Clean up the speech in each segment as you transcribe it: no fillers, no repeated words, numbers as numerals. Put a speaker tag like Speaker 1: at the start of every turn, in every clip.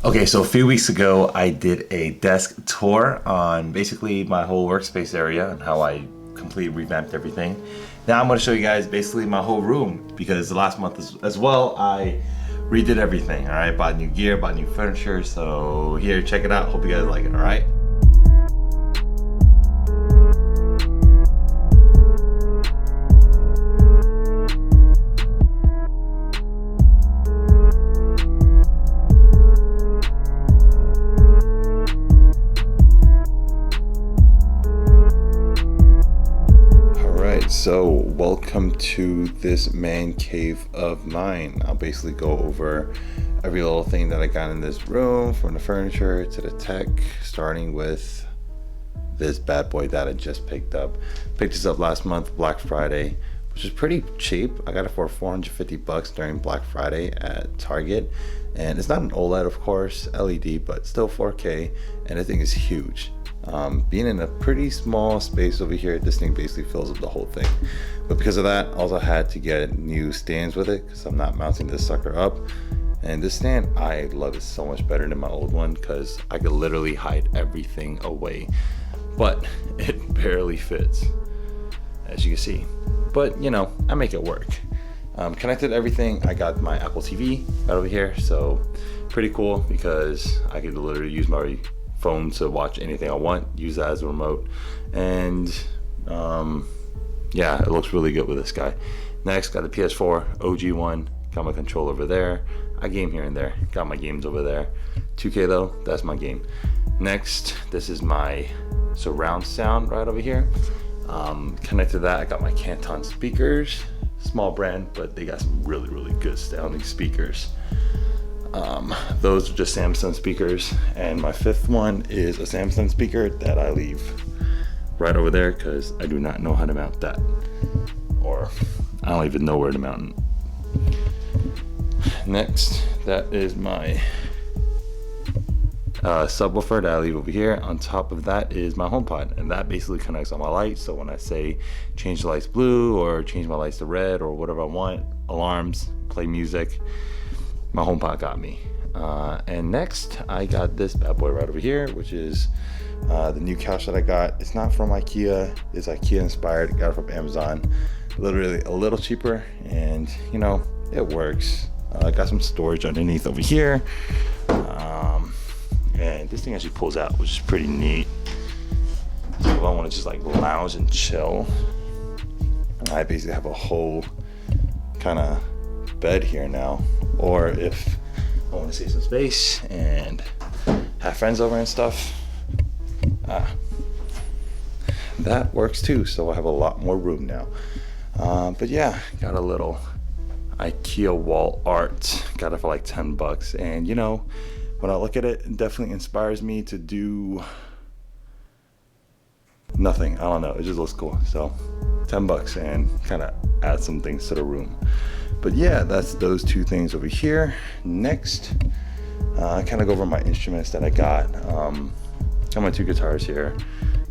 Speaker 1: Okay, so a few weeks ago, I did a desk tour on basically my whole workspace area and how I completely revamped everything. Now I'm going to show you guys basically my whole room because the last month as well, I redid everything. All right, bought new gear, bought new furniture. So here, check it out. Hope you guys like it. All right. So welcome to this man cave of mine. I'll basically go over every little thing that I got in this room, from the furniture to the tech, starting with this bad boy that I just picked up. Picked this up last month, Black Friday, which is pretty cheap. I got it for 450 bucks during Black Friday at Target. And it's not an OLED, of course, LED, but still 4K, and the thing is huge. Being in a pretty small space over here, this thing basically fills up the whole thing. But because of that, also had to get new stands with it because I'm not mounting this sucker up. And this stand, I love it so much better than my old one because I could literally hide everything away. But it barely fits, as you can see. But you know, I make it work. Connected everything. I got my Apple TV right over here, so pretty cool because I could literally use my phone to watch anything I want, use that as a remote, and yeah, it looks really good with this guy. Next, got the PS4 OG one, got my controller over there. I game here and there, got my games over there. 2K though, that's my game. Next, this is my surround sound right over here. Connected to that, I got my Canton speakers, small brand, but they got some really good sounding speakers. Those are just Samsung speakers, and my fifth one is a Samsung speaker that I leave right over there because I do not know how to mount that, or I don't even know where to mount it. Next, that is my subwoofer that I leave over here. On top of that is my HomePod, and that basically connects all my lights. So when I say change the lights blue or change my lights to red or whatever I want, alarms, play music, my HomePod got me. And next, I got this bad boy right over here, which is the new couch that I got. It's not from IKEA. It's IKEA inspired. Got it from Amazon. Literally a little cheaper, and you know, it works. I got some storage underneath over here. And this thing actually pulls out, which is pretty neat. So if I want to just like lounge and chill, I basically have a whole kind of bed here now. Or if I want to save some space and have friends over and stuff, that works too. So I have a lot more room now. But yeah, got a little IKEA wall art. Got it for like 10 bucks. And you know, when I look at it, it definitely inspires me to do nothing. I don't know, it just looks cool. So 10 bucks and kind of add some things to the room. But yeah, that's those two things over here. Next, I kind of go over my instruments that I got. Got my two guitars here.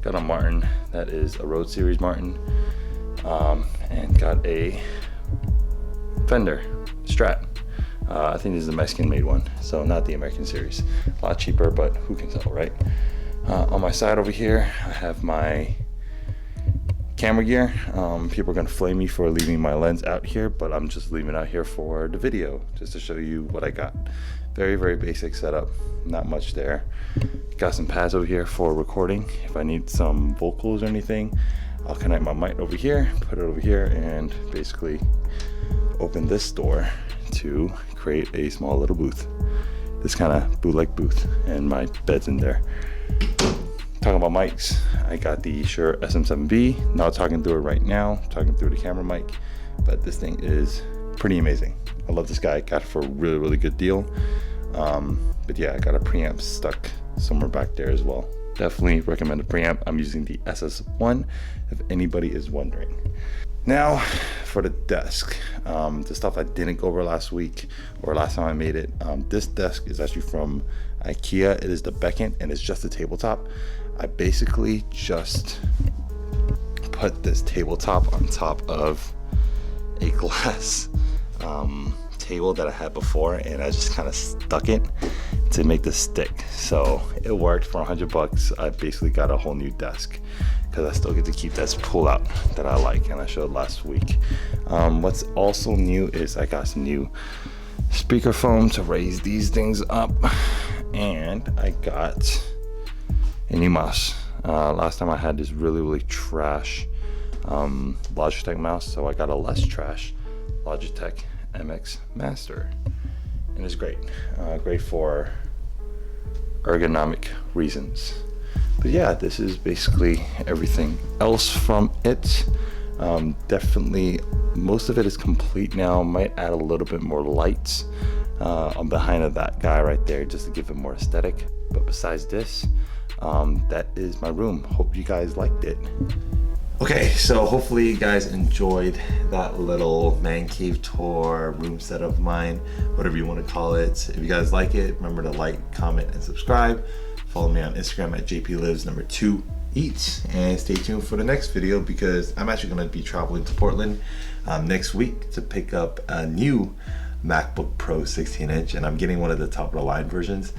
Speaker 1: Got a Martin, that is a Rhodes Series Martin, and got a Fender Strat. I think this is a Mexican made one, so not the American series. A lot cheaper, but who can tell, right? On my side over here, I have my camera gear. People are gonna flame me for leaving my lens out here, but I'm just leaving it out here for the video, just to show you what I got. Very basic setup, not much there. Got some pads over here for recording. If I need some vocals or anything, I'll connect my mic over here, put it over here, and basically open this door to create a small little booth. This kind of boot-like booth, and my bed's in there. Talking about mics, I got the Shure SM7B. Not talking through it right now, talking through the camera mic, but this thing is pretty amazing. I love this guy. Got it for a really good deal. But yeah, I got a preamp stuck somewhere back there as well. Definitely recommend a preamp. I'm using the SS1 if anybody is wondering. Now for the desk, the stuff I didn't go over last week or last time I made it. This desk is actually from IKEA. It is the Beckett, and it's just a tabletop. I basically just put this tabletop on top of a glass table that I had before, and I just kind of stuck it to make this stick. So it worked for $100. I basically got a whole new desk because I still get to keep that pull out that I like, and I showed last week. What's also new is I got some new speaker foam to raise these things up, and I got a new mouse. Last time I had this really trash Logitech mouse, so I got a less trash Logitech MX Master, and it's great. Great for ergonomic reasons. But yeah, this is basically everything else from it. Definitely most of it is complete now. Might add a little bit more lights on behind of that guy right there just to give it more aesthetic. But besides this, that is my room. Hope you guys liked it. Okay, so hopefully you guys enjoyed that little man cave tour, room set of mine, whatever you want to call it. If you guys like it, remember to like, comment, and subscribe. Follow me on Instagram at jplives2eats, and stay tuned for the next video because I'm actually going to be traveling to Portland next week to pick up a new MacBook Pro 16-inch, and I'm getting one of the top of the line versions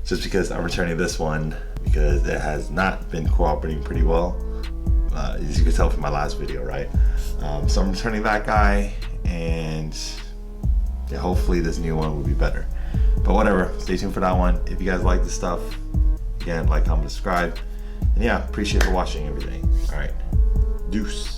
Speaker 1: just because I'm returning this one because it has not been cooperating pretty well. As you can tell from my last video, right? So I'm returning that guy, and yeah, hopefully this new one will be better. But whatever, stay tuned for that one. If you guys like this stuff, again, like, comment, subscribe. And yeah, appreciate for watching everything. All right, deuce.